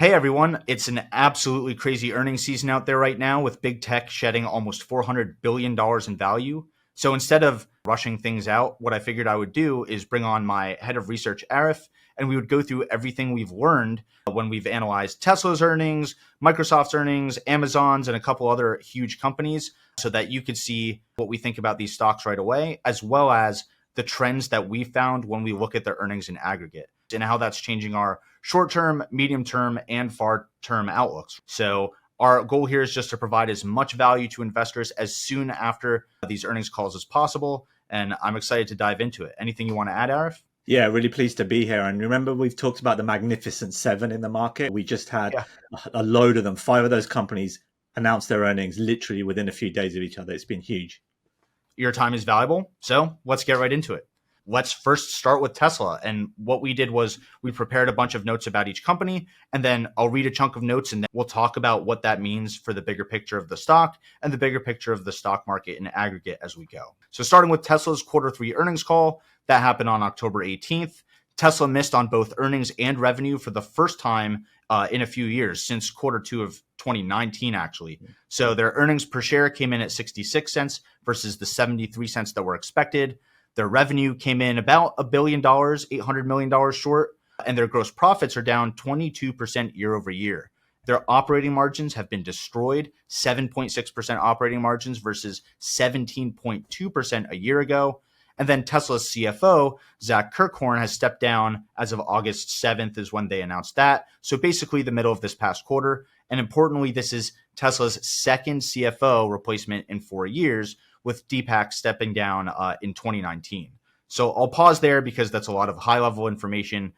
Hey everyone, it's an absolutely crazy earnings season out there right now with big tech shedding almost $400 billion in value. So instead of rushing things out, what I figured I would do is bring on my head of research, Arif, and we would go through everything we've learned when we've analyzed Tesla's earnings, Microsoft's earnings, Amazon's, and a couple other huge companies so that you could see what we think about these stocks right away, as well as the trends that we found when we look at their earnings in aggregate and how that's changing our short-term, medium-term, and far-term outlooks. So our goal here is just to provide as much value to investors as soon after these earnings calls as possible. And I'm excited to dive into it. Anything you want to add, Arif? Yeah, really pleased to be here. And remember, we've talked about the Magnificent Seven in the market. We just had Yeah. a load of them. 5 of those companies announced their earnings literally within a few days of each other. It's been huge. Your time is valuable. So let's get right into it. Let's first start with Tesla. And what we did was we prepared a bunch of notes about each company, and then I'll read a chunk of notes and then we'll talk about what that means for the bigger picture of the stock and the bigger picture of the stock market in aggregate as we go. So starting with Tesla's Q3 earnings call, that happened on October 18th. Tesla missed on both earnings and revenue for the first time in a few years, since Q2 of 2019, actually. So their earnings per share came in at 66 cents versus the 73 cents that were expected. Their revenue came in about $1 billion, $800 million short, and their gross profits are down 22% year over year. Their operating margins have been destroyed, 7.6% operating margins versus 17.2% a year ago. And then Tesla's CFO, Zach Kirkhorn, has stepped down as of August 7th is when they announced that. So basically the middle of this past quarter. And importantly, this is Tesla's second CFO replacement in 4 years, with Deepak stepping down in 2019. So I'll pause there because that's a lot of high-level information.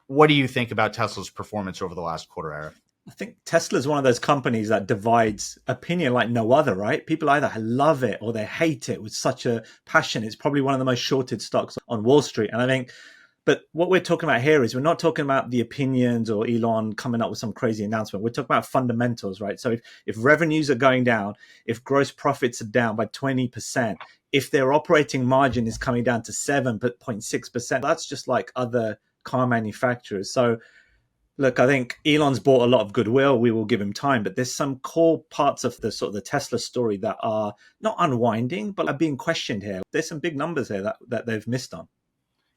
What do you think about Tesla's performance over the last quarter, Arif? I think Tesla is one of those companies that divides opinion like no other, right? People either love it or they hate it with such a passion. It's probably one of the most shorted stocks on Wall Street. And I think, but what we're talking about here is we're not talking about the opinions or Elon coming up with some crazy announcement. We're talking about fundamentals, right? So if revenues are going down, if gross profits are down by 20%, if their operating margin is coming down to 7.6%, that's just like other car manufacturers. So look, I think Elon's bought a lot of goodwill. We will give him time, but there's some core parts of the sort of the Tesla story that are not unwinding, but are being questioned here. There's some big numbers here that they've missed on.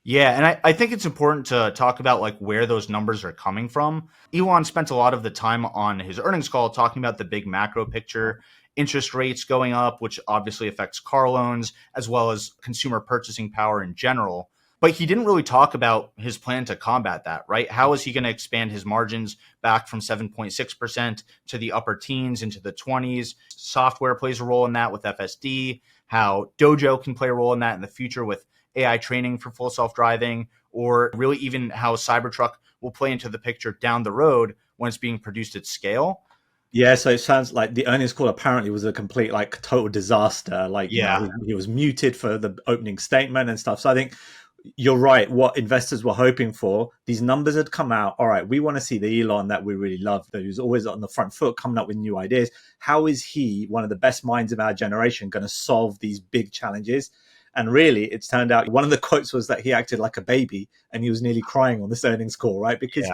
Yeah, and I think it's important to talk about like where those numbers are coming from. Elon spent a lot of the time on his earnings call talking about the big macro picture, interest rates going up, which obviously affects car loans, as well as consumer purchasing power in general. But he didn't really talk about his plan to combat that, right? How is he going to expand his margins back from 7.6% to the upper teens into the 20s? Software plays a role in that with FSD, how Dojo can play a role in that in the future with AI training for full self-driving, or really even how Cybertruck will play into the picture down the road when it's being produced at scale. Yeah, so it sounds like the earnings call apparently was a complete like total disaster. Like, Yeah. he was muted for the opening statement and stuff. So I think you're right. What investors were hoping for, these numbers had come out. All right, we want to see the Elon that we really love, that who's always on the front foot, coming up with new ideas. How is he, one of the best minds of our generation, going to solve these big challenges? And really, it's turned out one of the quotes was that he acted like a baby and he was nearly crying on this earnings call, right? Because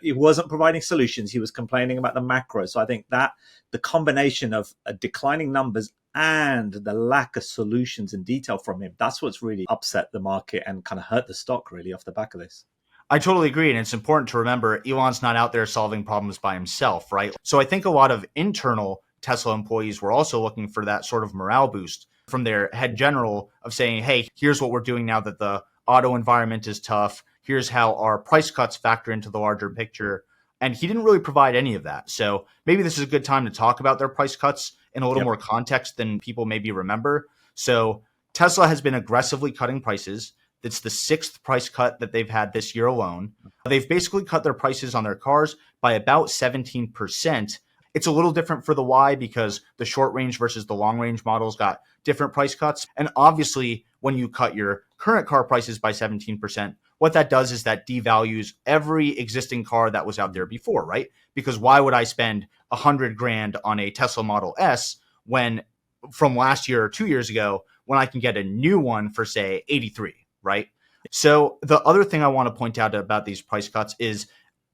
he wasn't providing solutions. He was complaining about the macro. So I think that the combination of declining numbers and the lack of solutions and detail from him, that's what's really upset the market and kind of hurt the stock really off the back of this. I totally agree. And it's important to remember Elon's not out there solving problems by himself, right? So I think a lot of internal Tesla employees were also looking for that sort of morale boost from their head general of saying, hey, here's what we're doing now that the auto environment is tough. Here's how our price cuts factor into the larger picture. And he didn't really provide any of that. So maybe this is a good time to talk about their price cuts in a little more context than people maybe remember. So Tesla has been aggressively cutting prices. It's the 6th price cut that they've had this year alone. They've basically cut their prices on their cars by about 17%. It's a little different for the Y because the short range versus the long range models got different price cuts. And obviously, when you cut your current car prices by 17%, what that does is that devalues every existing car that was out there before, right? Because why would I spend $100,000 on a Tesla Model S when from last year or 2 years ago, when I can get a new one for say 83, right? So the other thing I want to point out about these price cuts is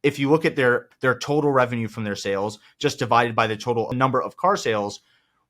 If you look at their total revenue from their sales, just divided by the total number of car sales,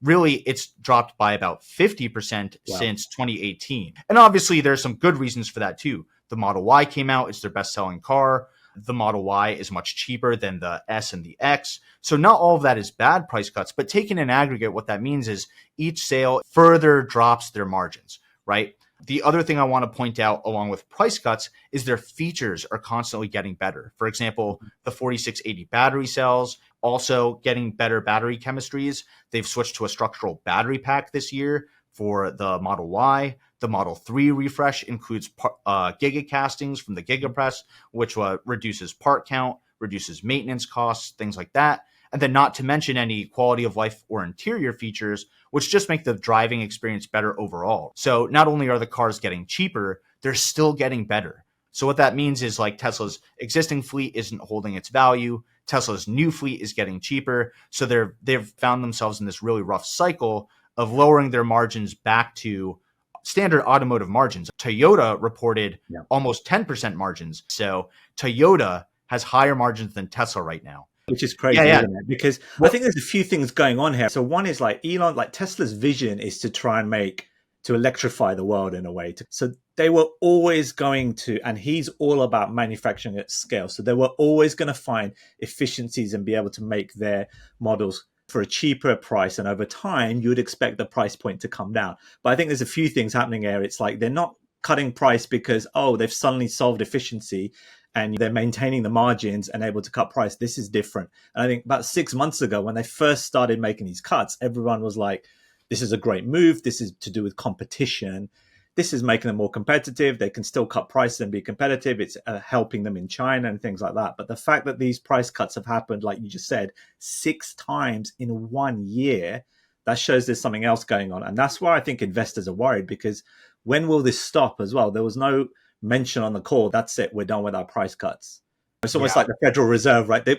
really it's dropped by about 50% Wow. since 2018. And obviously there's some good reasons for that too. The Model Y came out, it's their best selling car. The Model Y is much cheaper than the S and the X. So not all of that is bad price cuts, but taken in aggregate, what that means is each sale further drops their margins, right? The other thing I want to point out along with price cuts is their features are constantly getting better. For example, the 4680 battery cells, also getting better battery chemistries. They've switched to a structural battery pack this year for the Model Y. The Model 3 refresh includes giga castings from the GigaPress, which reduces part count, reduces maintenance costs, things like that. And then not to mention any quality of life or interior features, which just make the driving experience better overall. So not only are the cars getting cheaper, they're still getting better. So what that means is like Tesla's existing fleet isn't holding its value. Tesla's new fleet is getting cheaper. So they've found themselves in this really rough cycle of lowering their margins back to standard automotive margins. Toyota reported almost 10% margins. So Toyota has higher margins than Tesla right now. Which is crazy, isn't it? Because I think there's a few things going on here. So one is like Elon, like Tesla's vision is to try and to electrify the world in a way. So they were always going to, and he's all about manufacturing at scale. So they were always going to find efficiencies and be able to make their models for a cheaper price. And over time, you would expect the price point to come down. But I think there's a few things happening here. It's like they're not cutting price because, they've suddenly solved efficiency and they're maintaining the margins and able to cut price. This is different. And I think about 6 months ago, when they first started making these cuts, everyone was like, this is a great move. This is to do with competition. This is making them more competitive. They can still cut prices and be competitive. It's helping them in China and things like that. But the fact that these price cuts have happened, like you just said, 6 times in 1 year, that shows there's something else going on. And that's why I think investors are worried, because when will this stop as well? There was no mention on the call, that's it, we're done with our price cuts. It's almost like the Federal Reserve, right? They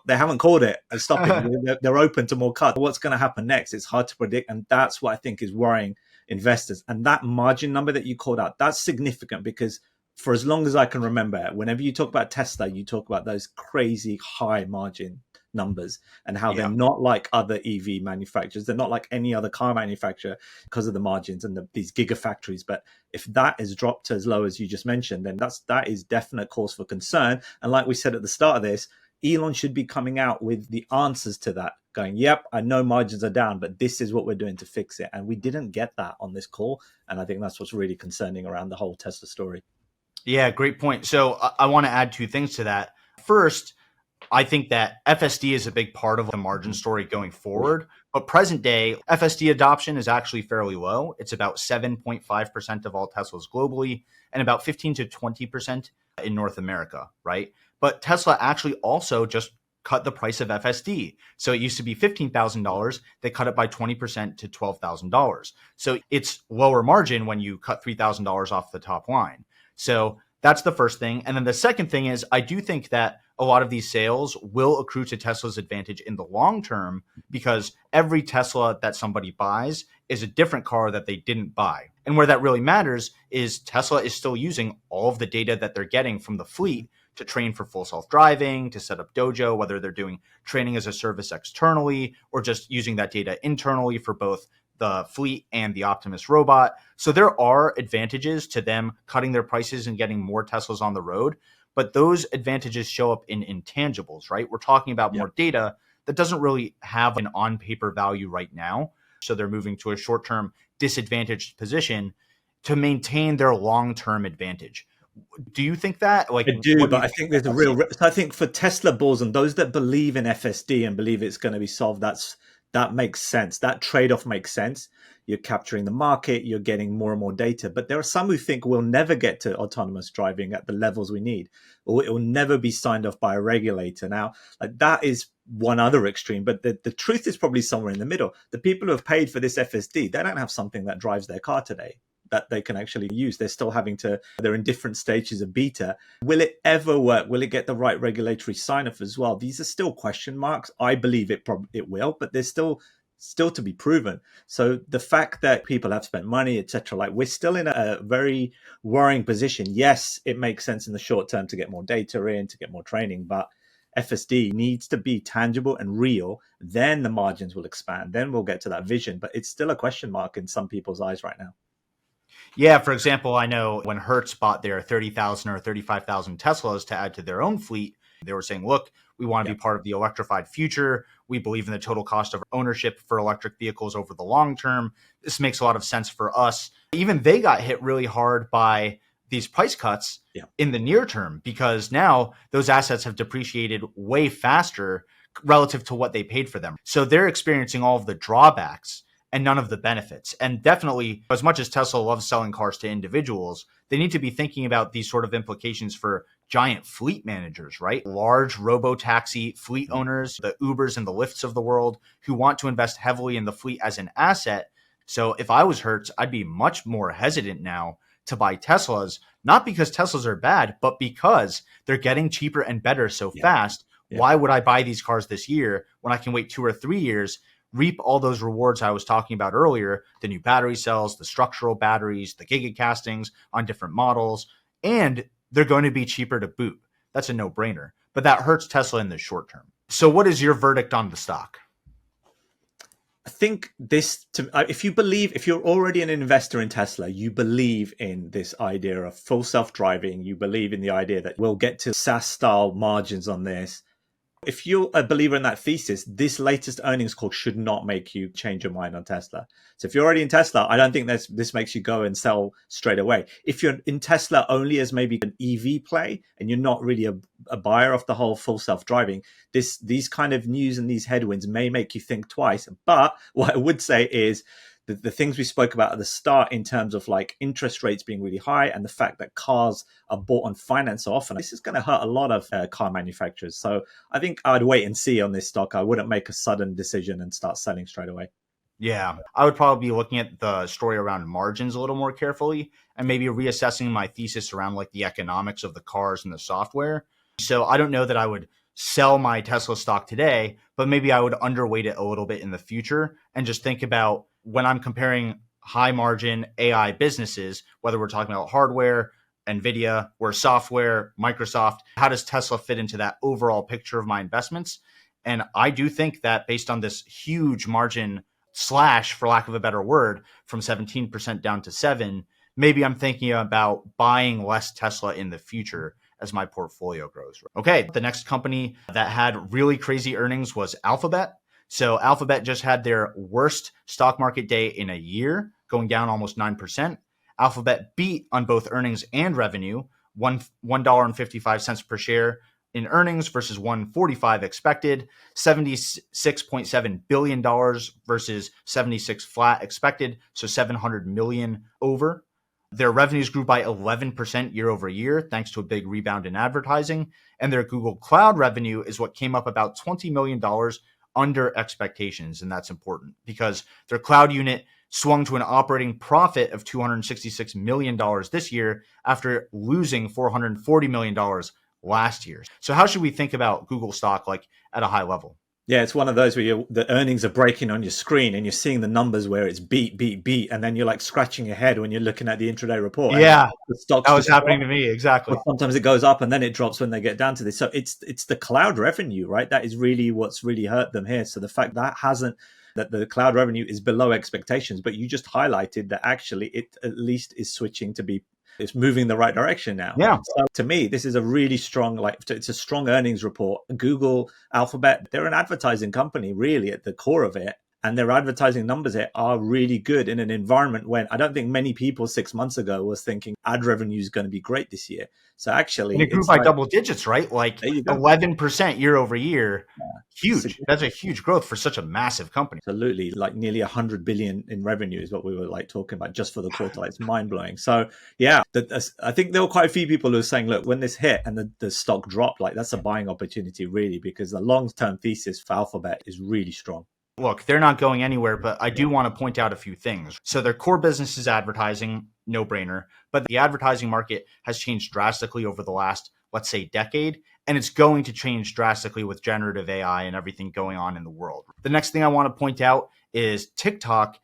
haven't called it and stopping. They're open to more cuts. What's going to happen next? It's hard to predict, and that's what I think is worrying investors. And that margin number that you called out, that's significant, because for as long as I can remember, whenever you talk about Tesla, you talk about those crazy high margin numbers and how they're not like other EV manufacturers. They're not like any other car manufacturer because of the margins and these gigafactories. But if that is dropped to as low as you just mentioned, then that is definite cause for concern. And like we said at the start of this, Elon should be coming out with the answers to that, going, yep, I know margins are down, but this is what we're doing to fix it. And we didn't get that on this call. And I think that's what's really concerning around the whole Tesla story. Yeah, great point. So I want to add 2 things to that. First, I think that FSD is a big part of the margin story going forward, but present day FSD adoption is actually fairly low. It's about 7.5% of all Teslas globally and about 15 to 20% in North America, right? But Tesla actually also just cut the price of FSD. So it used to be $15,000. They cut it by 20% to $12,000. So it's lower margin when you cut $3,000 off the top line. So that's the first thing. And then the second thing is, I do think that a lot of these sales will accrue to Tesla's advantage in the long term, because every Tesla that somebody buys is a different car that they didn't buy. And where that really matters is Tesla is still using all of the data that they're getting from the fleet to train for full self-driving, to set up Dojo, whether they're doing training as a service externally or just using that data internally for both the fleet and the Optimus robot. So there are advantages to them cutting their prices and getting more Teslas on the road, but those advantages show up in intangibles, right? We're talking about more data that doesn't really have an on-paper value right now. So they're moving to a short-term disadvantaged position to maintain their long-term advantage. Do you think that? Like, I do, but I think there's a real. I think for Tesla bulls and those that believe in FSD and believe it's going to be solved, that makes sense. That trade-off makes sense. You're capturing the market, you're getting more and more data. But there are some who think we'll never get to autonomous driving at the levels we need, or it will never be signed off by a regulator. Now, like, that is one other extreme, but the truth is probably somewhere in the middle. The people who have paid for this FSD, they don't have something that drives their car today that they can actually use. They're still they're in different stages of beta. Will it ever work? Will it get the right regulatory sign-off as well? These are still question marks. I believe it will, but there's still to be proven. So the fact that people have spent money, etc., like, we're still in a very worrying position. Yes, it makes sense in the short term to get more data in, to get more training, but FSD needs to be tangible and real. Then the margins will expand. Then we'll get to that vision. But it's still a question mark in some people's eyes right now. Yeah, for example, I know when Hertz bought their 30,000 or 35,000 Teslas to add to their own fleet, they were saying, look, we want to be part of the electrified future. We believe in the total cost of ownership for electric vehicles over the long term. This makes a lot of sense for us. Even they got hit really hard by these price cuts in the near term, because now those assets have depreciated way faster relative to what they paid for them. So they're experiencing all of the drawbacks and none of the benefits. And definitely, as much as Tesla loves selling cars to individuals, they need to be thinking about these sort of implications for giant fleet managers, right? Large robo-taxi fleet owners, the Ubers and the Lyfts of the world, who want to invest heavily in the fleet as an asset. So if I was Hertz, I'd be much more hesitant now to buy Teslas, not because Teslas are bad, but because they're getting cheaper and better so fast. Why would I buy these cars this year when I can wait 2 or 3 years, reap all those rewards I was talking about earlier, the new battery cells, the structural batteries, the gigacastings on different models, and they're going to be cheaper to boot. That's a no-brainer. But that hurts Tesla in the short term. So what is your verdict on the stock? I think if you're already an investor in Tesla, you believe in this idea of full self-driving, you believe in the idea that we'll get to SaaS style margins on this. If you're a believer in that thesis, this latest earnings call should not make you change your mind on Tesla. So if you're already in Tesla, I don't think this makes you go and sell straight away. If you're in Tesla only as maybe an EV play and you're not really a buyer of the whole full self-driving, these kind of news and these headwinds may make you think twice. But what I would say is the things we spoke about at the start in terms of like interest rates being really high and the fact that cars are bought on finance so often, this is going to hurt a lot of car manufacturers. So I think I'd wait and see on this stock. I wouldn't make a sudden decision and start selling straight away. Yeah, I would probably be looking at the story around margins a little more carefully and maybe reassessing my thesis around like the economics of the cars and the software. So I don't know that I would sell my Tesla stock today, but maybe I would underweight it a little bit in the future and just think about when I'm comparing high margin AI businesses, whether we're talking about hardware, NVIDIA, or software, Microsoft, how does Tesla fit into that overall picture of my investments? And I do think that based on this huge margin slash, for lack of a better word, from 17% down to 7%, maybe I'm thinking about buying less Tesla in the future as my portfolio grows. Okay, the next company that had really crazy earnings was Alphabet. So Alphabet just had their worst stock market day in a year, going down almost 9%. Alphabet beat on both earnings and revenue, $1.55 per share in earnings versus $1.45 expected, $76.7 billion versus 76 flat expected, so 700 million over. Their revenues grew by 11% year over year, thanks to a big rebound in advertising. And their Google Cloud revenue is what came up about $20 million under expectations. And that's important because their cloud unit swung to an operating profit of $266 million this year after losing $440 million last year. So how should we think about Google stock like at a high level? Yeah, it's one of those where the earnings are breaking on your screen and you're seeing the numbers where it's beat, and then you're like scratching your head when you're looking at the intraday report. Yeah, the stocks that was happening to me, exactly. Sometimes it goes up and then it drops when they get down to this. So it's the cloud revenue, right? That is really what's really hurt them here. So the fact that the cloud revenue is below expectations, but you just highlighted that actually it at least is switching to be, it's moving in the right direction now. Yeah. So to me, this is a really strong, it's a strong earnings report. Google, Alphabet, they're an advertising company really at the core of it. And their advertising numbers here are really good in an environment when I don't think many people 6 months ago was thinking ad revenue is going to be great this year. So actually, and it grew by double digits, right? Like 11% year over year. Yeah. Huge. That's a huge growth for such a massive company. Absolutely. Like nearly 100 billion in revenue is what we were like talking about just for the quarter. It's mind blowing. So yeah, I think there were quite a few people who were saying, look, when this hit and the stock dropped, like that's a buying opportunity really, because the long-term thesis for Alphabet is really strong. Look, they're not going anywhere, but I do want to point out a few things. So their core business is advertising, no brainer, but the advertising market has changed drastically over the last, let's say, decade, and it's going to change drastically with generative AI and everything going on in the world. The next thing I want to point out is TikTok.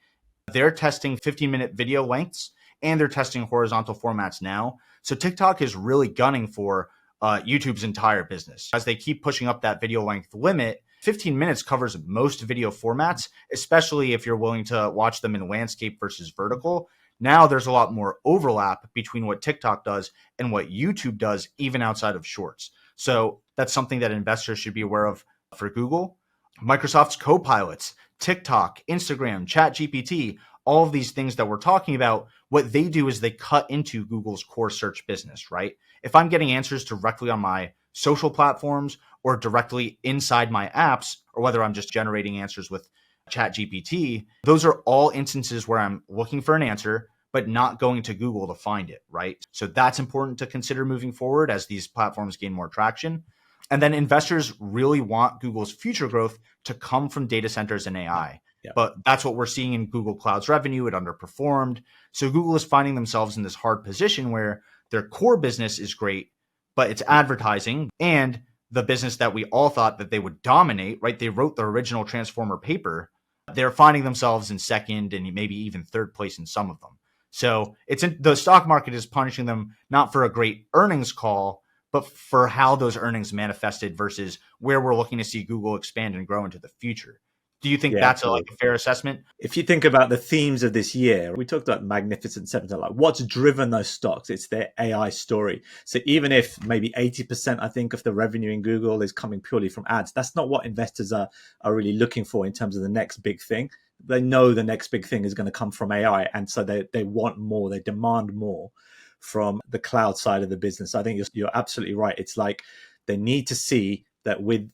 They're testing 15-minute video lengths, and they're testing horizontal formats now. So TikTok is really gunning for YouTube's entire business. As they keep pushing up that video length limit, 15 minutes covers most video formats, especially if you're willing to watch them in landscape versus vertical. Now there's a lot more overlap between what TikTok does and what YouTube does, even outside of shorts. So that's something that investors should be aware of for Google. Microsoft's Copilots, TikTok, Instagram, ChatGPT, all of these things that we're talking about, what they do is they cut into Google's core search business, right? If I'm getting answers directly on my social platforms or directly inside my apps, or whether I'm just generating answers with ChatGPT, those are all instances where I'm looking for an answer, but not going to Google to find it, right? So that's important to consider moving forward as these platforms gain more traction. And then investors really want Google's future growth to come from data centers and AI. Yeah. But that's what we're seeing in Google Cloud's revenue. It underperformed. So Google is finding themselves in this hard position where their core business is great, but it's advertising and the business that we all thought that they would dominate, right? They wrote the original Transformer paper. They're finding themselves in second and maybe even third place in some of them. So the stock market is punishing them not for a great earnings call, but for how those earnings manifested versus where we're looking to see Google expand and grow into the future. Do you think that's a fair assessment? If you think about the themes of this year, we talked about Magnificent Seven. Like what's driven those stocks? It's their AI story. So even if maybe 80%, I think, of the revenue in Google is coming purely from ads, that's not what investors are really looking for in terms of the next big thing. They know the next big thing is going to come from AI. And so they want more, they demand more from the cloud side of the business. I think you're absolutely right. It's like they need to see that with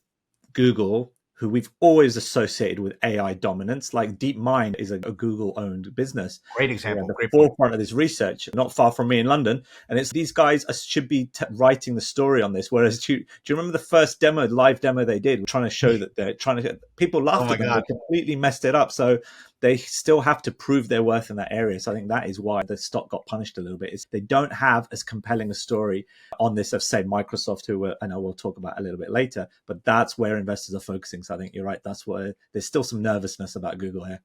Google, who we've always associated with AI dominance, like DeepMind is a Google-owned business. Great example. The Great forefront point. of this research, not far from me in London, and it's these guys should be writing the story on this. Whereas, do you remember the first live demo they did, trying to show that they're trying to? People laughed at them. God. They completely messed it up. So they still have to prove their worth in that area. So I think that is why the stock got punished a little bit. Is they don't have as compelling a story on this as, say, Microsoft, who I know we'll talk about a little bit later. But that's where investors are focusing. So I think you're right. That's where there's still some nervousness about Google here.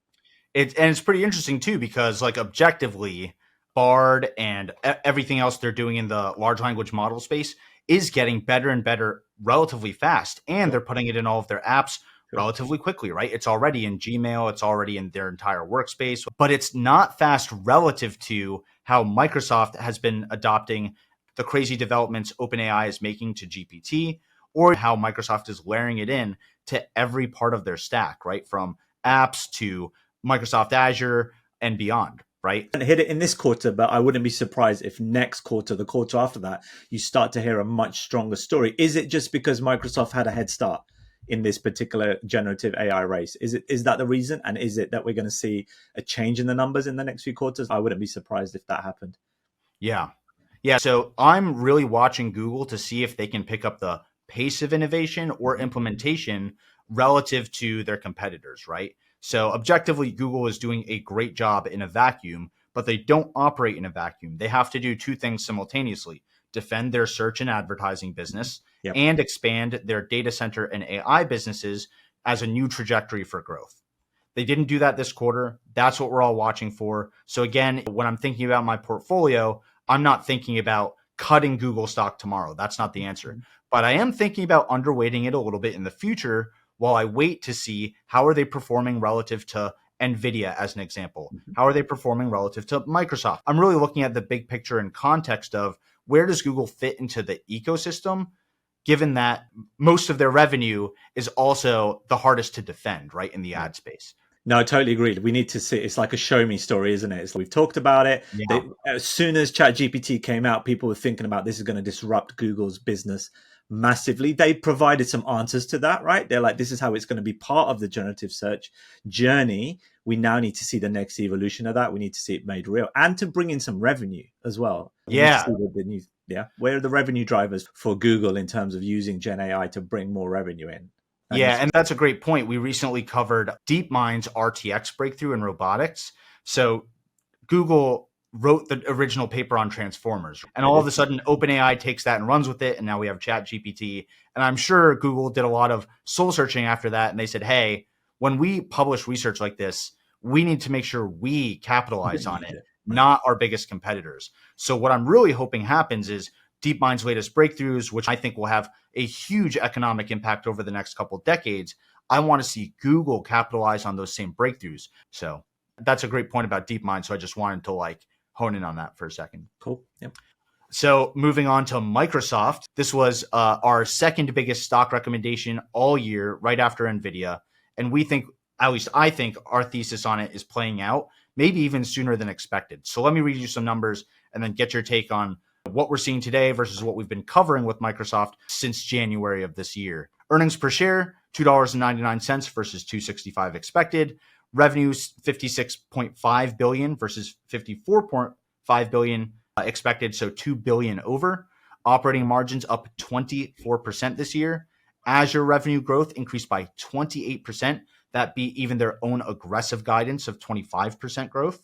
It's pretty interesting too, because like objectively, Bard and everything else they're doing in the large language model space is getting better and better relatively fast. And they're putting it in all of their apps relatively quickly, right? It's already in Gmail, it's already in their entire workspace, but it's not fast relative to how Microsoft has been adopting the crazy developments OpenAI is making to GPT, or how Microsoft is layering it in to every part of their stack, right? From apps to Microsoft Azure and beyond, right? And hit it in this quarter, but I wouldn't be surprised if next quarter, the quarter after that, you start to hear a much stronger story. Is it just because Microsoft had a head start in this particular generative AI race? Is that the reason? And is it that we're going to see a change in the numbers in the next few quarters? I wouldn't be surprised if that happened. Yeah. So I'm really watching Google to see if they can pick up the pace of innovation or implementation relative to their competitors, right? So objectively, Google is doing a great job in a vacuum, but they don't operate in a vacuum. They have to do two things simultaneously: defend their search and advertising business and expand their data center and AI businesses as a new trajectory for growth. They didn't do that this quarter. That's what we're all watching for. So again, when I'm thinking about my portfolio, I'm not thinking about cutting Google stock tomorrow. That's not the answer. But I am thinking about underweighting it a little bit in the future while I wait to see how are they performing relative to NVIDIA as an example. How are they performing relative to Microsoft? I'm really looking at the big picture and context of where does Google fit into the ecosystem, given that most of their revenue is also the hardest to defend, right, in the ad space. No, I totally agree. We need to see. It's like a show me story, isn't it? We've talked about it. Yeah. As soon as ChatGPT came out, people were thinking about this is going to disrupt Google's business massively. They provided some answers to that, right? They're like, this is how it's going to be part of the generative search journey. We now need to see the next evolution of that. We need to see it made real and to bring in some revenue as well. Yeah. Where are the revenue drivers for Google in terms of using Gen AI to bring more revenue in? And that's a great point. We recently covered DeepMind's RTX breakthrough in robotics. So Google wrote the original paper on transformers, and all of a sudden OpenAI takes that and runs with it, and now we have ChatGPT. And I'm sure Google did a lot of soul searching after that, and they said, hey, when we publish research like this, we need to make sure we capitalize on it, not our biggest competitors. So what I'm really hoping happens is DeepMind's latest breakthroughs, which I think will have a huge economic impact over the next couple of decades. I want to see Google capitalize on those same breakthroughs. So that's a great point about DeepMind. So I just wanted to like hone in on that for a second. Cool. Yep. So moving on to Microsoft, this was our second biggest stock recommendation all year, right after NVIDIA. And we think, at least I think, our thesis on it is playing out, maybe even sooner than expected. So let me read you some numbers and then get your take on what we're seeing today versus what we've been covering with Microsoft since January of this year. Earnings per share, $2.99 versus $2.65 expected. Revenues, $56.5 billion versus $54.5 billion expected, so $2 billion over. Operating margins up 24% this year. Azure revenue growth increased by 28%. That beat even their own aggressive guidance of 25% growth.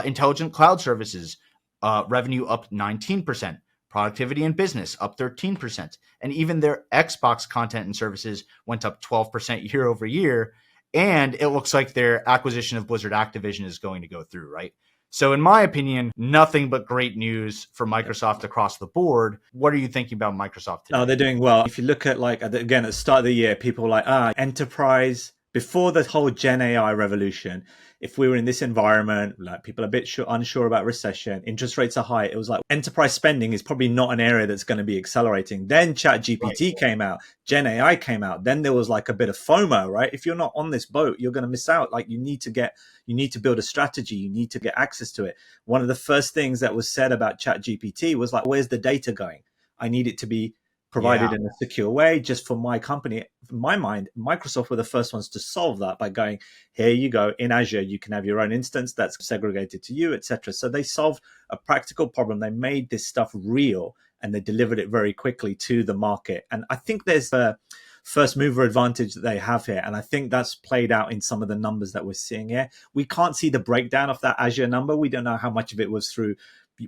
Intelligent cloud services revenue up 19%. Productivity and business up 13%. And even their Xbox content and services went up 12% year over year. And it looks like their acquisition of Blizzard Activision is going to go through, right? So in my opinion, nothing but great news for Microsoft across the board. What are you thinking about Microsoft today? No, they're doing well. If you look at again, at the start of the year, people were like, enterprise, before the whole Gen AI revolution, if we were in this environment, like people are a bit unsure about recession, interest rates are high, it was like enterprise spending is probably not an area that's going to be accelerating. Then Chat GPT came out, Gen AI came out. Then there was like a bit of FOMO, right? If you're not on this boat, you're going to miss out. Like you need to build a strategy. You need to get access to it. One of the first things that was said about Chat GPT was like, where's the data going? I need it to be provided in a secure way just for my company. In my mind, Microsoft were the first ones to solve that by going, here you go, in Azure, you can have your own instance that's segregated to you, etc. So they solved a practical problem. They made this stuff real and they delivered it very quickly to the market. And I think there's a first mover advantage that they have here. And I think that's played out in some of the numbers that we're seeing here. We can't see the breakdown of that Azure number. We don't know how much of it was through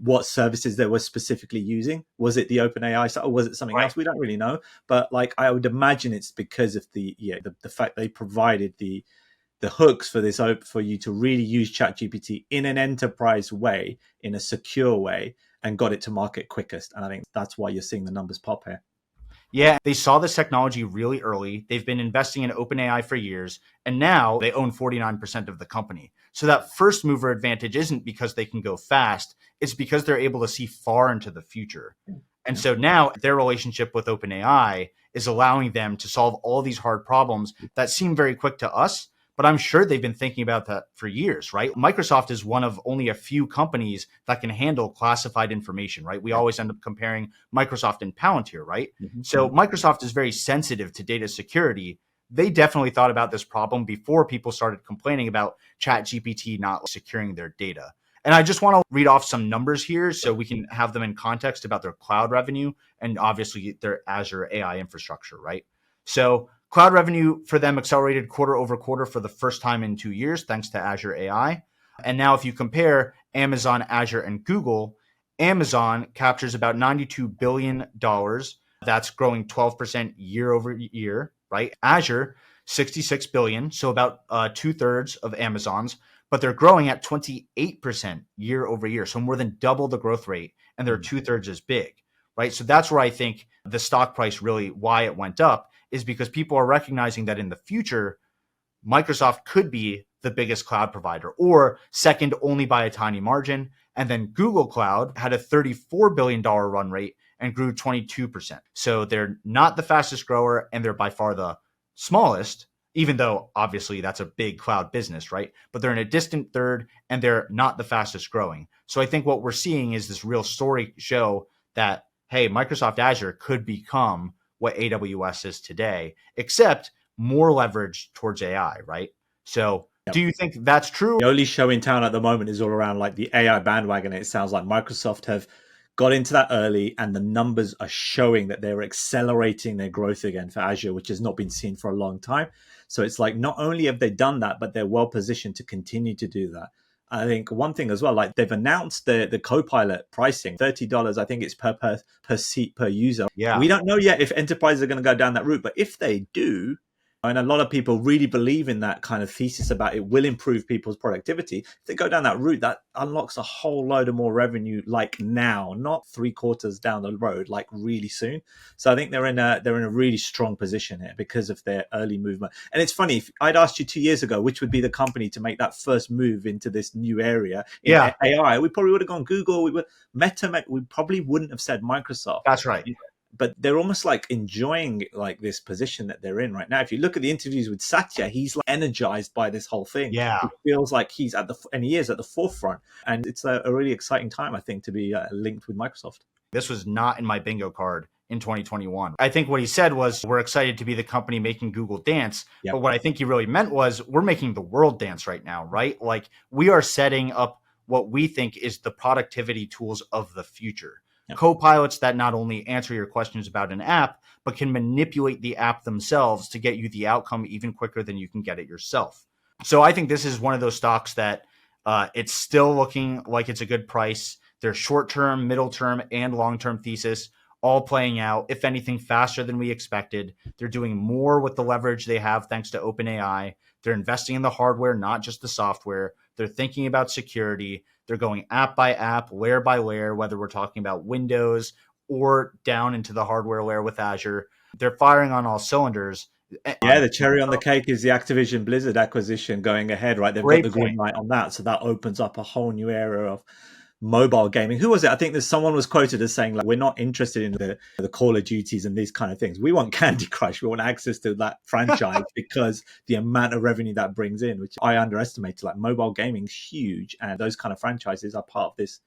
what services they were specifically using. Was it the OpenAI or was it something else? We don't really know. But like I would imagine it's because of the fact they provided the hooks for this for you to really use ChatGPT in an enterprise way, in a secure way, and got it to market quickest. And I think that's why you're seeing the numbers pop here. Yeah, they saw this technology really early. They've been investing in OpenAI for years, and now they own 49% of the company. So that first mover advantage isn't because they can go fast, it's because they're able to see far into the future. And so now their relationship with OpenAI is allowing them to solve all these hard problems that seem very quick to us, but I'm sure they've been thinking about that for years, right? Microsoft is one of only a few companies that can handle classified information, right? We always end up comparing Microsoft and Palantir, right? So Microsoft is very sensitive to data security. They definitely thought about this problem before people started complaining about ChatGPT not securing their data. And I just want to read off some numbers here so we can have them in context about their cloud revenue and obviously their Azure AI infrastructure, right? So cloud revenue for them accelerated quarter over quarter for the first time in 2 years, thanks to Azure AI. And now if you compare Amazon, Azure, and Google, Amazon captures about $92 billion. That's growing 12% year over year, right? Azure, $66 billion, so about 2/3 of Amazon's, but they're growing at 28% year over year. So more than double the growth rate, and they're 2/3 as big, right? So that's where I think the stock price really, why it went up, is because people are recognizing that in the future, Microsoft could be the biggest cloud provider or second only by a tiny margin. And then Google Cloud had a $34 billion run rate and grew 22%. So they're not the fastest grower and they're by far the smallest, even though obviously that's a big cloud business, right? But they're in a distant third and they're not the fastest growing. So I think what we're seeing is this real story show that, hey, Microsoft Azure could become what AWS is today, except more leverage towards AI, right? So do you think that's true? The only show in town at the moment is all around like the AI bandwagon. It sounds like Microsoft have got into that early and the numbers are showing that they're accelerating their growth again for Azure, which has not been seen for a long time. So it's like not only have they done that, but they're well positioned to continue to do that. I think one thing as well, like they've announced the Copilot pricing, $30, I think it's per seat per user. Yeah. We don't know yet if enterprises are going to go down that route, but if they do, And a lot of people really believe in that kind of thesis about it will improve people's productivity. If they go down that route, that unlocks a whole load of more revenue, like now, not 3 quarters down the road, like really soon. So I think they're in a really strong position here because of their early movement. And it's funny, if I'd asked you 2 years ago which would be the company to make that first move into this new area in Yeah, AI, we probably would have gone Google. We probably wouldn't have said Microsoft. that's right. But they're almost like enjoying like this position that they're in right now. If you look at the interviews with Satya, he's like energized by this whole thing. Yeah. He feels like he is at the forefront, and it's a really exciting time, I think, to be linked with Microsoft. This was not in my bingo card in 2021. I think what he said was, we're excited to be the company making Google dance. Yep. But what I think he really meant was, we're making the world dance right now, right? Like, we are setting up what we think is the productivity tools of the future. Yep. Co-pilots that not only answer your questions about an app, but can manipulate the app themselves to get you the outcome even quicker than you can get it yourself. So I think this is one of those stocks that it's still looking like it's a good price. Their short-term, middle-term, and long-term thesis all playing out, if anything, faster than we expected. They're doing more with the leverage they have thanks to OpenAI. They're investing in the hardware, not just the software. They're thinking about security. They're going app by app, layer by layer, whether we're talking about Windows or down into the hardware layer with Azure. They're firing on all cylinders. Yeah, the cherry on the cake is the Activision Blizzard acquisition going ahead, right? They've got the green light on that. So that opens up a whole new era of mobile gaming. Who was it? I think there's someone was quoted as saying, like, we're not interested in the Call of Duties and these kind of things. We want Candy Crush. We want access to that franchise because the amount of revenue that brings in, which I underestimated. Like, mobile gaming's huge, and those kind of franchises are part of this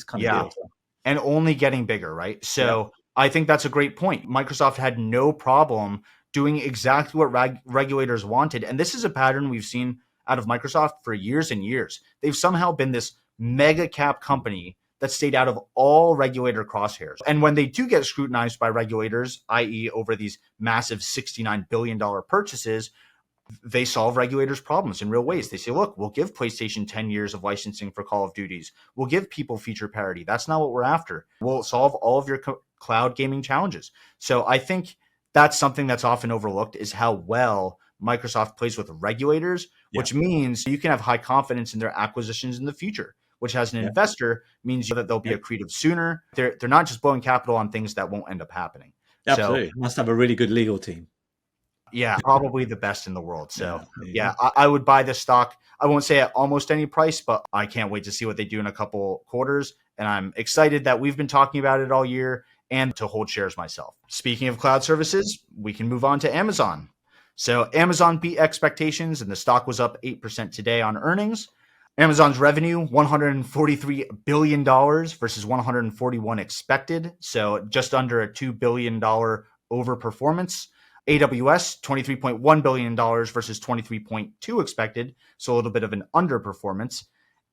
kind of deal. And only getting bigger, right? So I think that's a great point. Microsoft had no problem doing exactly what regulators wanted. And this is a pattern we've seen out of Microsoft for years and years. They've somehow been this mega cap company that stayed out of all regulator crosshairs. And when they do get scrutinized by regulators, i.e. over these massive $69 billion purchases, they solve regulators' problems in real ways. They say, look, we'll give PlayStation 10 years of licensing for Call of Duties. We'll give people feature parity. That's not what we're after. We'll solve all of your cloud gaming challenges. So I think that's something that's often overlooked, is how well Microsoft plays with regulators, which means you can have high confidence in their acquisitions in the future, which as an investor means that they'll be accretive sooner. They're not just blowing capital on things that won't end up happening. Absolutely. So, must have a really good legal team. Yeah, probably the best in the world. So I would buy this stock. I won't say at almost any price, but I can't wait to see what they do in a couple quarters. And I'm excited that we've been talking about it all year and to hold shares myself. Speaking of cloud services, we can move on to Amazon. So Amazon beat expectations and the stock was up 8% today on earnings. Amazon's revenue, $143 billion versus $141 expected. So just under a $2 billion overperformance. AWS, $23.1 billion versus $23.2 expected, so a little bit of an underperformance.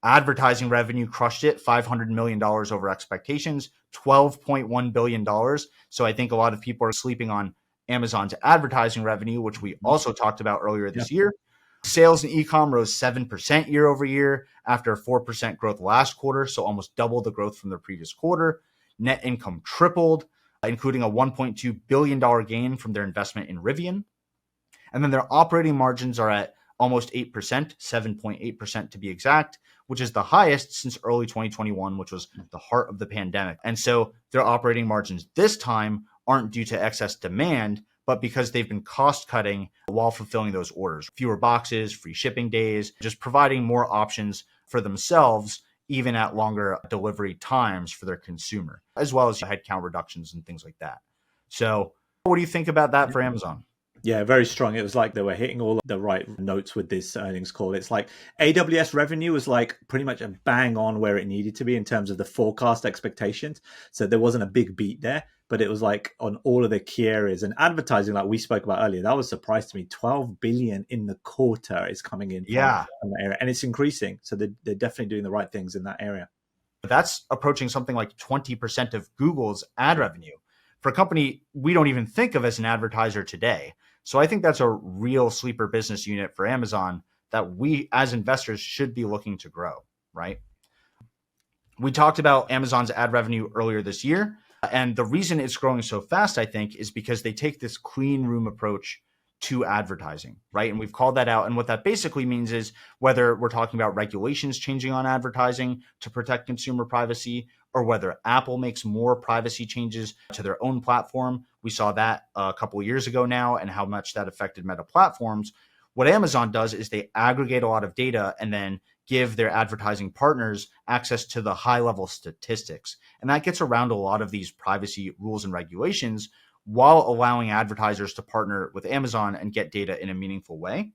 Advertising revenue crushed it, $500 million over expectations, $12.1 billion. So I think a lot of people are sleeping on Amazon's advertising revenue, which we also talked about earlier this year. Sales in e-comm rose 7% year over year after 4% growth last quarter, so almost double the growth from the previous quarter. Net income tripled, including a $1.2 billion gain from their investment in Rivian. And then their operating margins are at almost 8%, 7.8% to be exact, which is the highest since early 2021, which was the heart of the pandemic. And so their operating margins this time aren't due to excess demand, but because they've been cost cutting while fulfilling those orders. Fewer boxes, free shipping days, just providing more options for themselves, even at longer delivery times for their consumer, as well as headcount reductions and things like that. So what do you think about that for Amazon? Yeah, very strong. It was like they were hitting all the right notes with this earnings call. It's like AWS revenue was like pretty much a bang on where it needed to be in terms of the forecast expectations. So there wasn't a big beat there, but it was like on all of the key areas. And advertising, like we spoke about earlier, that was a surprise to me. 12 billion in the quarter is coming in from that area, and it's increasing. So they're definitely doing the right things in that area. That's approaching something like 20% of Google's ad revenue for a company we don't even think of as an advertiser today. So I think that's a real sleeper business unit for Amazon that we as investors should be looking to grow, right? We talked about Amazon's ad revenue earlier this year. And the reason it's growing so fast, I think, is because they take this clean room approach to advertising, right? And we've called that out. And what that basically means is whether we're talking about regulations changing on advertising to protect consumer privacy, or whether Apple makes more privacy changes to their own platform. We saw that a couple of years ago now and how much that affected Meta platforms. What Amazon does is they aggregate a lot of data and then give their advertising partners access to the high level statistics. And that gets around a lot of these privacy rules and regulations while allowing advertisers to partner with Amazon and get data in a meaningful way.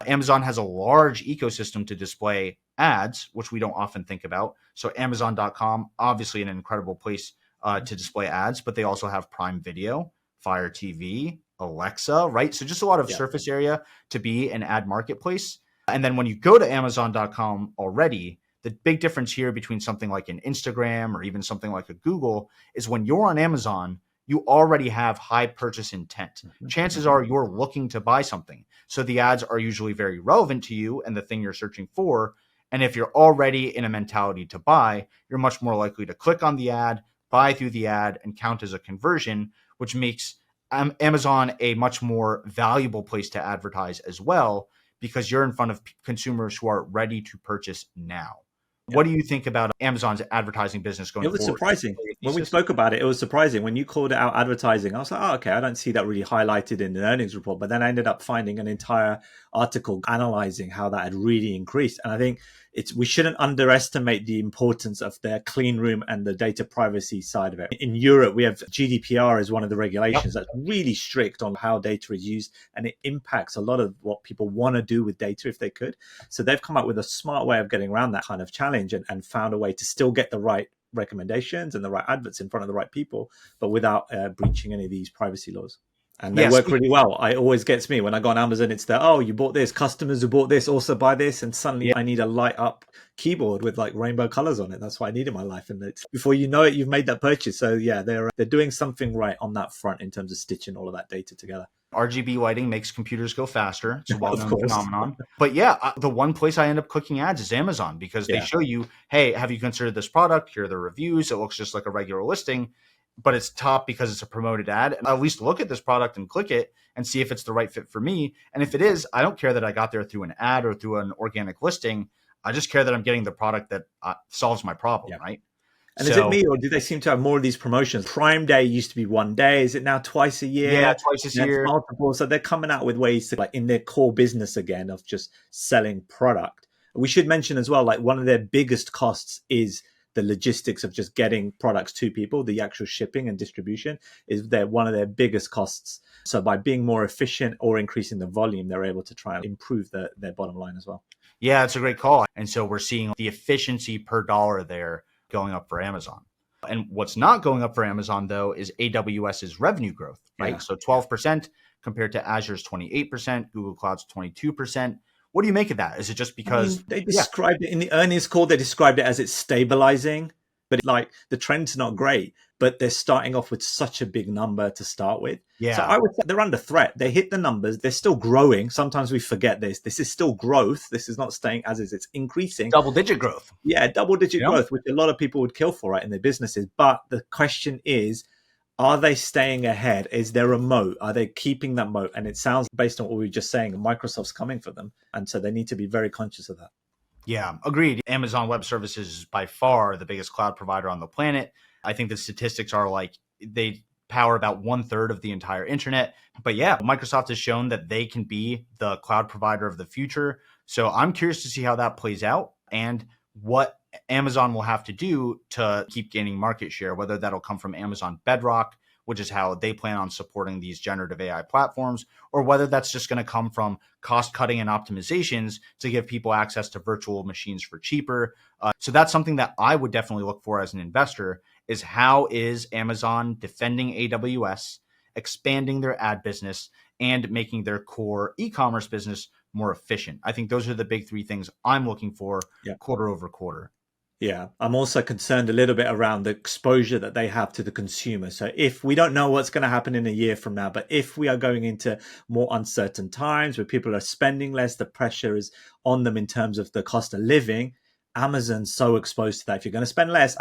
Amazon has a large ecosystem to display ads, which we don't often think about. So Amazon.com, obviously an incredible place to display ads, but they also have Prime Video, Fire TV, Alexa, right? So just a lot of surface area to be an ad marketplace. And then when you go to Amazon.com already, the big difference here between something like an Instagram or even something like a Google is when you're on Amazon, you already have high purchase intent. Chances are you're looking to buy something. So the ads are usually very relevant to you and the thing you're searching for. And if you're already in a mentality to buy, you're much more likely to click on the ad, buy through the ad, and count as a conversion, which makes Amazon a much more valuable place to advertise as well, because you're in front of consumers who are ready to purchase now. What do you think about Amazon's advertising business going forward? It was surprising. When we spoke about it, it was surprising. When you called it out advertising, I was like, oh, okay, I don't see that really highlighted in the earnings report. But then I ended up finding an entire article analyzing how that had really increased. And I think we shouldn't underestimate the importance of their clean room and the data privacy side of it. In Europe, we have GDPR as one of the regulations that's really strict on how data is used, and it impacts a lot of what people want to do with data if they could. So they've come up with a smart way of getting around that kind of challenge and found a way to still get the right recommendations and the right adverts in front of the right people, but without breaching any of these privacy laws. And they work really well. It always gets me when I go on Amazon, it's the, oh, you bought this, customers who bought this also buy this. And suddenly I need a light up keyboard with like rainbow colors on it. That's what I need in my life. And it's, before you know it, you've made that purchase. So yeah, they're doing something right on that front in terms of stitching all of that data together. RGB lighting makes computers go faster. It's a well-known phenomenon. But yeah, the one place I end up clicking ads is Amazon, because they show you, hey, have you considered this product? Here are the reviews. It looks just like a regular listing, but it's top because it's a promoted ad. At least look at this product and click it and see if it's the right fit for me. And if it is, I don't care that I got there through an ad or through an organic listing. I just care that I'm getting the product that solves my problem, right? And is it me, or do they seem to have more of these promotions? Prime Day used to be one day. Is it now twice a year? Yeah, twice a year. Multiple. So they're coming out with ways to, like, in their core business again of just selling product. We should mention as well, like, one of their biggest costs is the logistics of just getting products to people. The actual shipping and distribution is one of their biggest costs. So by being more efficient or increasing the volume, they're able to try and improve their bottom line as well. Yeah, it's a great call. And so we're seeing the efficiency per dollar there going up for Amazon. And what's not going up for Amazon, though, is AWS's revenue growth, right? Yeah. So 12% compared to Azure's 28%, Google Cloud's 22%. What do you make of that? Is it just because they described it in the earnings call? They described it as it's stabilizing, but like the trend's not great, but they're starting off with such a big number to start with. Yeah. So I would say they're under threat. They hit the numbers. They're still growing. Sometimes we forget this. This is still growth. This is not staying as is. It's increasing. Double-digit growth. Yeah, double-digit growth, which a lot of people would kill for, right, in their businesses. But the question is, are they staying ahead? Is there a moat? Are they keeping that moat? And it sounds, based on what we were just saying, Microsoft's coming for them. And so they need to be very conscious of that. Yeah, agreed. Amazon Web Services is by far the biggest cloud provider on the planet. I think the statistics are like they power about 1/3 of the entire internet. But yeah, Microsoft has shown that they can be the cloud provider of the future. So I'm curious to see how that plays out and what Amazon will have to do to keep gaining market share, whether that'll come from Amazon Bedrock, which is how they plan on supporting these generative AI platforms, or whether that's just going to come from cost cutting and optimizations to give people access to virtual machines for cheaper. So that's something that I would definitely look for as an investor, is how is Amazon defending AWS, expanding their ad business, and making their core e-commerce business more efficient. I think those are the big three things I'm looking for quarter over quarter. Yeah, I'm also concerned a little bit around the exposure that they have to the consumer. So if we don't know what's going to happen in a year from now, but if we are going into more uncertain times where people are spending less, the pressure is on them in terms of the cost of living, Amazon's so exposed to that. If you're going to spend less,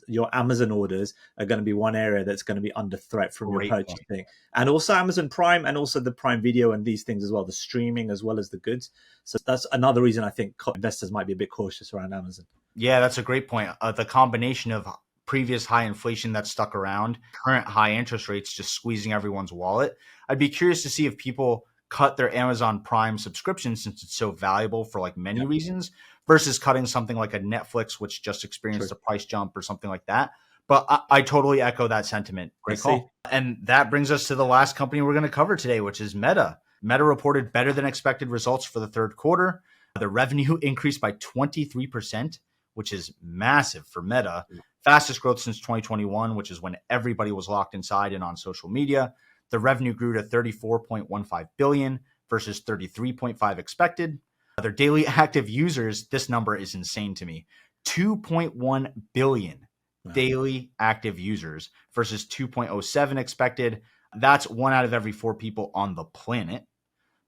your Amazon orders are going to be one area that's going to be under threat from your Great point. purchasing. And also Amazon Prime and also the Prime Video and these things as well, the streaming as well as the goods. So that's another reason I think investors might be a bit cautious around Amazon. Yeah, that's a great point. The combination of previous high inflation that stuck around, current high interest rates just squeezing everyone's wallet. I'd be curious to see if people cut their Amazon Prime subscription since it's so valuable for like many reasons versus cutting something like a Netflix, which just experienced a price jump or something like that. But I totally echo that sentiment. Great call. And that brings us to the last company we're going to cover today, which is Meta. Meta reported better than expected results for the third quarter. The revenue increased by 23%, which is massive for Meta. Fastest growth since 2021, which is when everybody was locked inside and on social media. The revenue grew to 34.15 billion versus 33.5 expected. Their daily active users, this number is insane to me. 2.1 billion daily active users versus 2.07 expected. That's 1 out of every 4 people on the planet.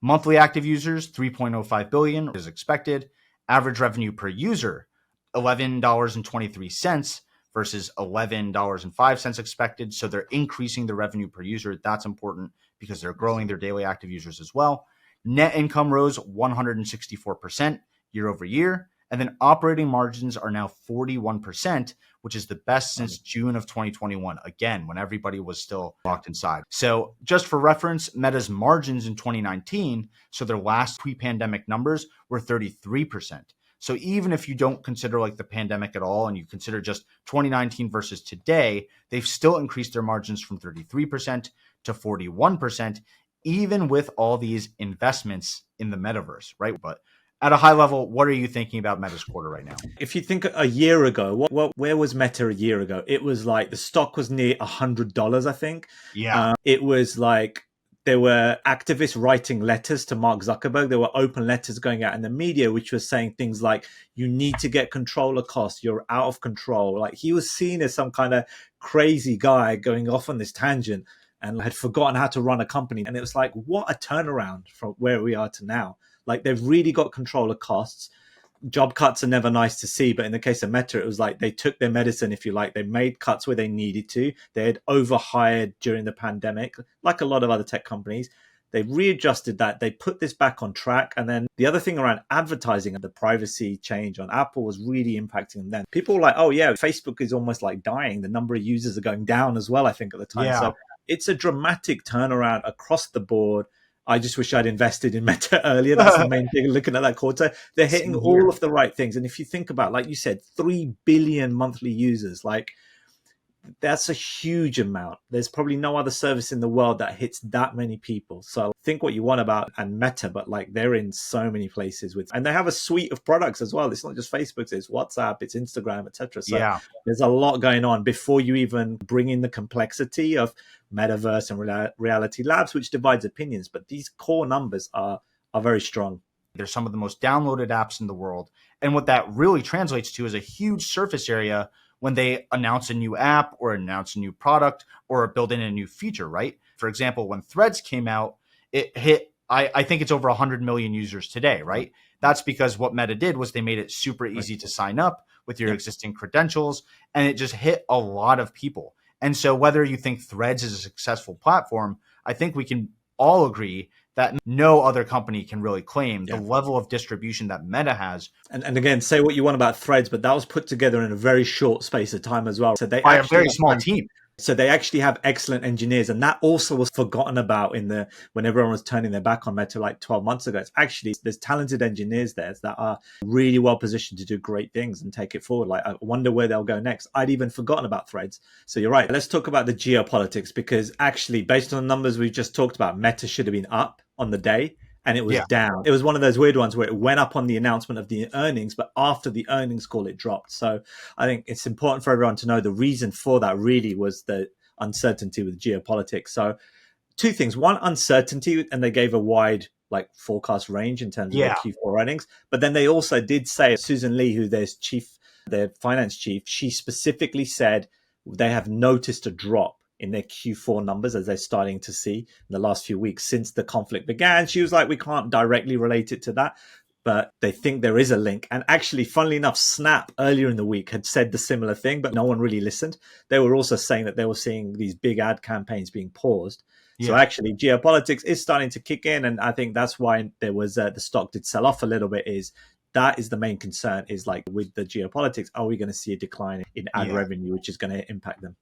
Monthly active users, 3.05 billion is expected. Average revenue per user, $11.23 versus $11.05 expected. So they're increasing the revenue per user. That's important because they're growing their daily active users as well. Net income rose 164% year over year. And then operating margins are now 41%, which is the best since June of 2021. Again, when everybody was still locked inside. So just for reference, Meta's margins in 2019, so their last pre-pandemic numbers were 33%. So even if you don't consider like the pandemic at all, and you consider just 2019 versus today, they've still increased their margins from 33% to 41%, even with all these investments in the metaverse, right? But at a high level, what are you thinking about Meta's quarter right now? If you think a year ago, where was Meta a year ago? It was like the stock was near $100, I think. Yeah. It was like there were activists writing letters to Mark Zuckerberg. There were open letters going out in the media, which was saying things like, you need to get control of costs. You're out of control. Like he was seen as some kind of crazy guy going off on this tangent and had forgotten how to run a company. And it was like, what a turnaround from where we are to now. Like they've really got control of costs. Job cuts are never nice to see, but in the case of Meta, it was like they took their medicine, if you like. They made cuts where they needed to. They had overhired during the pandemic, like a lot of other tech companies. They readjusted that. They put this back on track. And then the other thing around advertising and the privacy change on Apple was really impacting them. People were like, oh yeah, Facebook is almost like dying. The number of users are going down as well, I think, at the time. Yeah. So it's a dramatic turnaround across the board. I just wish I'd invested in Meta earlier. That's the main thing. Looking at that quarter, they're hitting all of the right things. And if you think about, like you said, 3 billion monthly users, like that's a huge amount. There's probably no other service in the world that hits that many people. So think what you want about and Meta, but like they're in so many places and they have a suite of products as well. It's not just Facebook, it's WhatsApp, it's Instagram, etc. So there's a lot going on before you even bring in the complexity of Metaverse and Reality Labs, which divides opinions. But these core numbers are very strong. They're some of the most downloaded apps in the world. And what that really translates to is a huge surface area when they announce a new app or announce a new product or build in a new feature, right? For example, when Threads came out, it hit, I think it's over 100 million users today, right? That's because what Meta did was they made it super easy to sign up with your existing credentials, and it just hit a lot of people. And so whether you think Threads is a successful platform, I think we can all agree that no other company can really claim the level of distribution that Meta has. And again, say what you want about Threads, but that was put together in a very short space of time as well. So they by a very small team. So they actually have excellent engineers, and that also was forgotten about when everyone was turning their back on Meta like 12 months ago. It's actually, there's talented engineers there that are really well positioned to do great things and take it forward. Like, I wonder where they'll go next. I'd even forgotten about Threads. So you're right. Let's talk about the geopolitics, because actually, based on the numbers we just talked about, Meta should have been up on the day. And it was down. It was one of those weird ones where it went up on the announcement of the earnings, but after the earnings call, it dropped. So I think it's important for everyone to know the reason for that really was the uncertainty with geopolitics. So two things. One, uncertainty, and they gave a wide forecast range in terms of their Q4 earnings. But then they also did say, Susan Lee, who their finance chief, she specifically said they have noticed a drop in their Q4 numbers as they're starting to see in the last few weeks since the conflict began. She was like, we can't directly relate it to that. but they think there is a link. And actually, funnily enough, Snap earlier in the week had said the similar thing, but no one really listened. They were also saying that they were seeing these big ad campaigns being paused. So Yeah. actually, geopolitics is starting to kick in, and I think that's why there was the stock did sell off a little bit. Is that is the main concern? Is like with the geopolitics, are we going to see a decline in ad Yeah. revenue, which is going to impact them?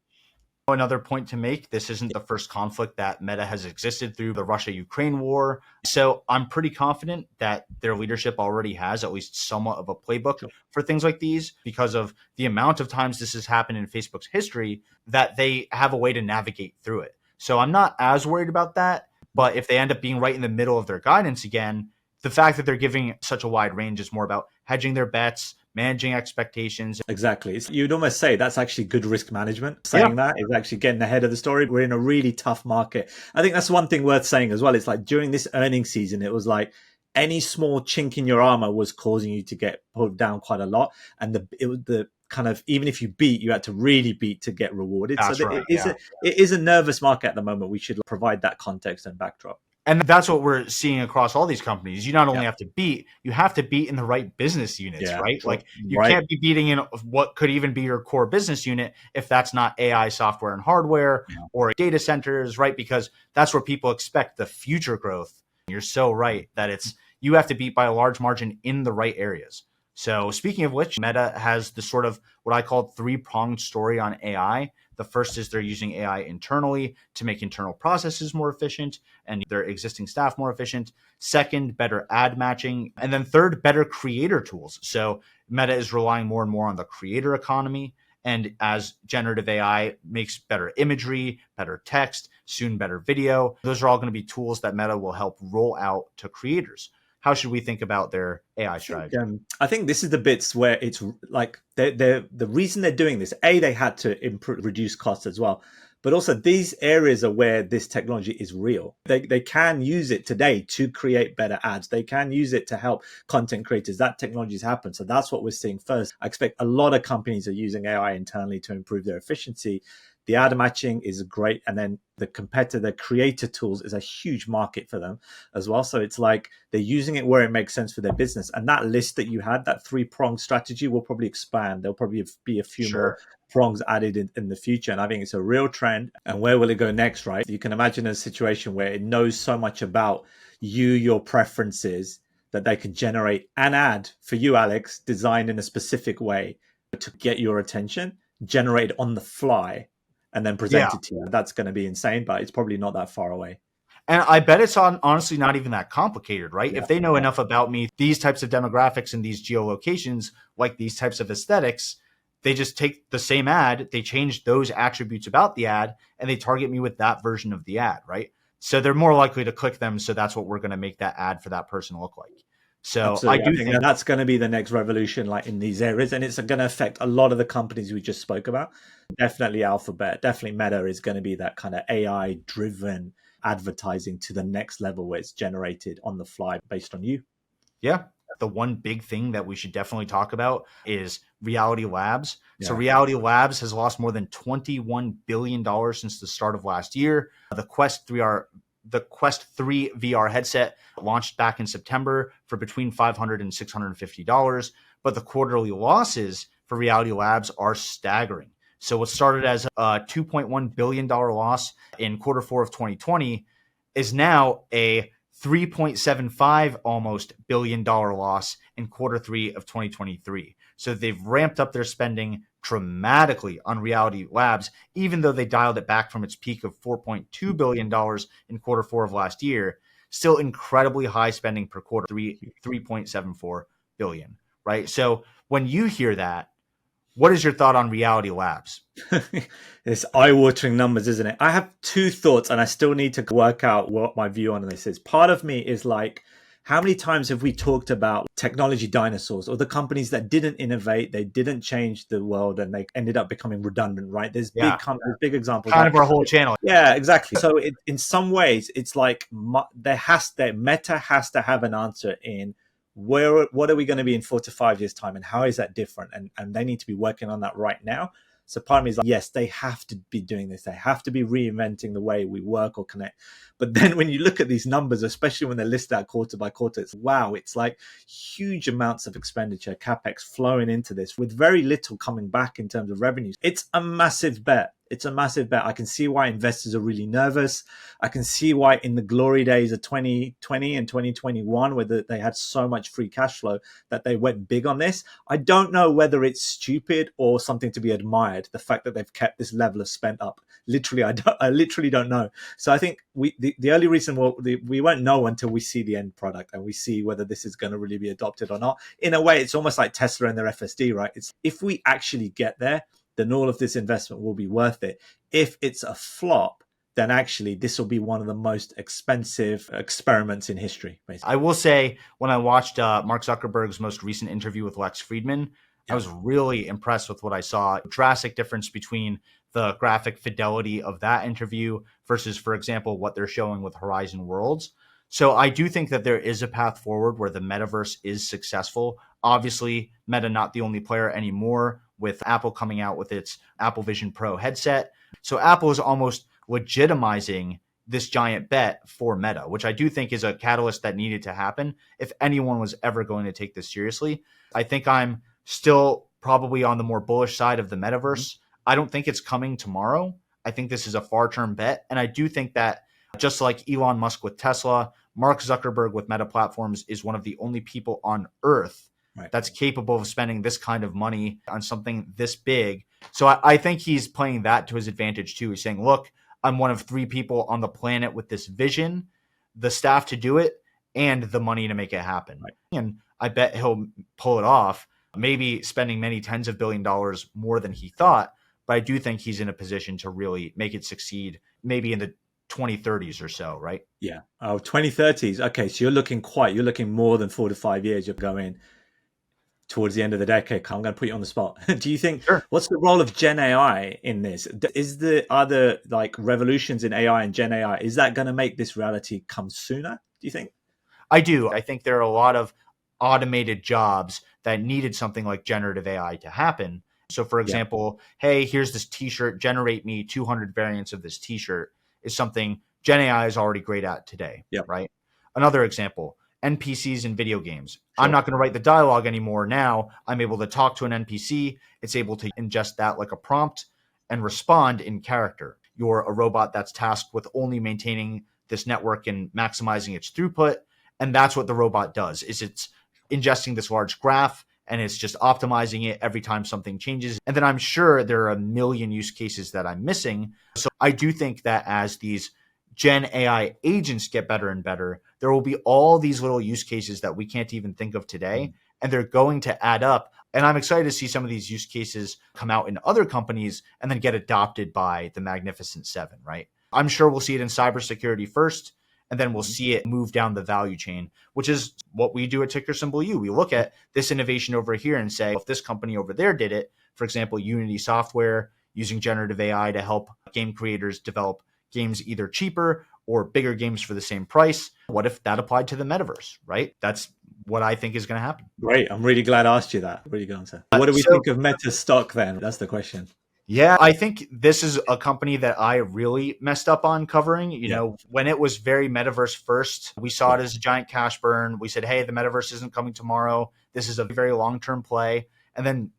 Another point to make, this isn't the first conflict that Meta has existed through the Russia-Ukraine war. So I'm pretty confident that their leadership already has at least somewhat of a playbook Sure. for things like these because of the amount of times this has happened in Facebook's history that they have a way to navigate through it. So I'm not as worried about that. But if they end up being right in the middle of their guidance again, the fact that they're giving such a wide range is more about hedging their bets, managing expectations. Exactly. You'd almost say that's actually good risk management. Yeah. Saying that is actually getting ahead of the story. We're in a really tough market. I think that's one thing worth saying as well. It's like during this earnings season, it was like any small chink in your armor was causing you to get pulled down quite a lot. And it was the kind of, even if you beat, you had to really beat to get rewarded. That's So right. it is a nervous market at the moment. We should provide that context and backdrop. And that's what we're seeing across all these companies. You not only Yeah. have to beat, you have to beat in the right business units, Yeah, right? sure. Like you Right. can't be beating in what could even be your core business unit if that's not AI software and hardware Yeah. or data centers, right? Because that's where people expect the future growth. You're so right that you have to beat by a large margin in the right areas. So speaking of which, Meta has the sort of what I call three-pronged story on AI. The first is they're using AI internally to make internal processes more efficient and their existing staff more efficient. Second, better ad matching. And then third, better creator tools. So Meta is relying more and more on the creator economy. And as generative AI makes better imagery, better text, soon better video, those are all going to be tools that Meta will help roll out to creators. How should we think about their AI strategy? I think this is the bits where it's like the reason they're doing this. They had to reduce costs as well, but also these areas are where this technology is real. They can use it today to create better ads. They can use it to help content creators. That technology has happened, so that's what we're seeing first. I expect a lot of companies are using AI internally to improve their efficiency. The ad matching is great, and then the creator tools is a huge market for them as well. So it's like they're using it where it makes sense for their business. And that list that you had, that three-pronged strategy, will probably expand. There'll probably be a few more prongs added in the future. And I think it's a real trend. And where will it go next, right? You can imagine a situation where it knows so much about you, your preferences, that they can generate an ad for you, Alex, designed in a specific way to get your attention, generated on the fly, and then present it to you. That's going to be insane, but it's probably not that far away. And I bet it's honestly not even that complicated, right? Yeah. If they know enough about me, these types of demographics and these geolocations, like these types of aesthetics, they just take the same ad, they change those attributes about the ad, and they target me with that version of the ad, right? So they're more likely to click them. So that's what we're going to make that ad for that person look like. So Absolutely. I do think that's going to be the next revolution, like in these areas, and it's going to affect a lot of the companies we just spoke about. Definitely Alphabet, definitely Meta is going to be that kind of AI-driven advertising to the next level where it's generated on the fly based on you. Yeah. The one big thing that we should definitely talk about is Reality Labs. Yeah. So Reality Labs has lost more than $21 billion since the start of last year. The Quest 3 VR headset launched back in September for between $500 and $650, but the quarterly losses for Reality Labs are staggering. So what started as a $2.1 billion loss in quarter four of 2020 is now a $3.75 almost billion loss in quarter three of 2023. So they've ramped up their spending dramatically on Reality Labs, even though they dialed it back from its peak of $4.2 billion in quarter four of last year. Still incredibly high spending per quarter, $3.74 billion, right? So when you hear that, what is your thought on Reality Labs? It's eye-watering numbers, isn't it? I have two thoughts, and I still need to work out what my view on this is. Part of me is like, how many times have we talked about technology dinosaurs or the companies that didn't innovate, they didn't change the world, and they ended up becoming redundant, right? There's big companies, big examples. Kind of our whole channel. Yeah, exactly. So in some ways, it's like Meta has to have an answer in what are we going to be in 4 to 5 years time, and how is that different? And they need to be working on that right now. So part of me is like, yes, they have to be doing this. They have to be reinventing the way we work or connect. But then when you look at these numbers, especially when they're listed out quarter by quarter, it's wow, it's like huge amounts of expenditure, CapEx flowing into this with very little coming back in terms of revenues. It's a massive bet. It's a massive bet. I can see why investors are really nervous. I can see why in the glory days of 2020 and 2021, where they had so much free cash flow, that they went big on this. I don't know whether it's stupid or something to be admired, the fact that they've kept this level of spend up. Literally, I literally don't know. So I think the only reason we won't know until we see the end product and we see whether this is going to really be adopted or not. In a way, it's almost like Tesla and their FSD, right? It's if we actually get there, then all of this investment will be worth it. If it's a flop, then actually this will be one of the most expensive experiments in history, basically. I will say, when I watched Mark Zuckerberg's most recent interview with Lex Fridman, I was really impressed with what I saw. Drastic difference between the graphic fidelity of that interview versus, for example, what they're showing with Horizon Worlds. So I do think that there is a path forward where the metaverse is successful. Obviously, Meta not the only player anymore, with Apple coming out with its Apple Vision Pro headset. So Apple is almost legitimizing this giant bet for Meta, which I do think is a catalyst that needed to happen if anyone was ever going to take this seriously. I think I'm still probably on the more bullish side of the metaverse. I don't think it's coming tomorrow. I think this is a far-term bet. And I do think that just like Elon Musk with Tesla, Mark Zuckerberg with Meta Platforms is one of the only people on earth that's capable of spending this kind of money on something this big. So I think he's playing that to his advantage too. He's saying, look, I'm one of 3 people on the planet with this vision, the staff to do it, and the money to make it happen. And I bet he'll pull it off, maybe spending many tens of billion dollars more than he thought. But I do think he's in a position to really make it succeed, maybe in the 2030s or so, right? Yeah. Oh, 2030s. Okay. So you're looking more than 4 to 5 years. You're going towards the end of the decade. I'm going to put you on the spot. Do you think, what's the role of Gen AI in this? Is the other like revolutions in AI and Gen AI, is that going to make this reality come sooner, do you think? I do. I think there are a lot of automated jobs that needed something like generative AI to happen. So for example, hey, here's this t-shirt, generate me 200 variants of this t-shirt, is something Gen AI is already great at today, right? Another example, NPCs in video games. I'm not going to write the dialogue anymore. Now I'm able to talk to an NPC. It's able to ingest that like a prompt and respond in character. You're a robot that's tasked with only maintaining this network and maximizing its throughput. And that's what the robot does, is it's ingesting this large graph and it's just optimizing it every time something changes. And then I'm sure there are a million use cases that I'm missing. So I do think that as these Gen AI agents get better and better, there will be all these little use cases that we can't even think of today, and they're going to add up. And I'm excited to see some of these use cases come out in other companies and then get adopted by the Magnificent Seven, right? I'm sure we'll see it in cybersecurity first, and then we'll see it move down the value chain, which is what we do at Ticker Symbol U. We look at this innovation over here and say, if this company over there did it, for example, Unity Software using generative AI to help game creators develop games either cheaper or bigger games for the same price. What if that applied to the metaverse, right? That's what I think is going to happen. Great. I'm really glad I asked you that. Really good answer. What do we think of Meta stock then? That's the question. Yeah, I think this is a company that I really messed up on covering. You know, when it was very metaverse first, we saw it as a giant cash burn. We said, hey, the metaverse isn't coming tomorrow. This is a very long-term play. And then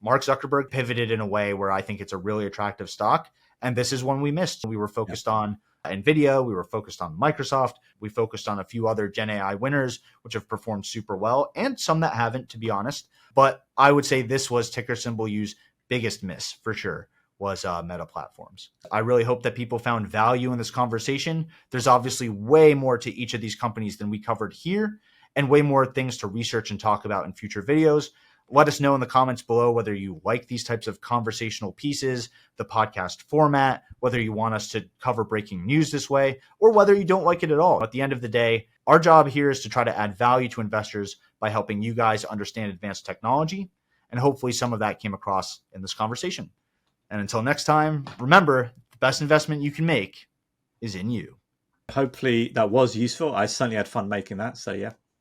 Mark Zuckerberg pivoted in a way where I think it's a really attractive stock. And this is one we missed. We were focused on NVIDIA. We were focused on Microsoft. We focused on a few other Gen AI winners, which have performed super well, and some that haven't, to be honest. But I would say this was Ticker Symbol U's biggest miss for sure, was Meta Platforms. I really hope that people found value in this conversation. There's obviously way more to each of these companies than we covered here, and way more things to research and talk about in future videos. Let us know in the comments below whether you like these types of conversational pieces, the podcast format, whether you want us to cover breaking news this way, or whether you don't like it at all. At the end of the day, our job here is to try to add value to investors by helping you guys understand advanced technology. And hopefully some of that came across in this conversation. And until next time, remember, the best investment you can make is in you. Hopefully that was useful. I certainly had fun making that. So yeah.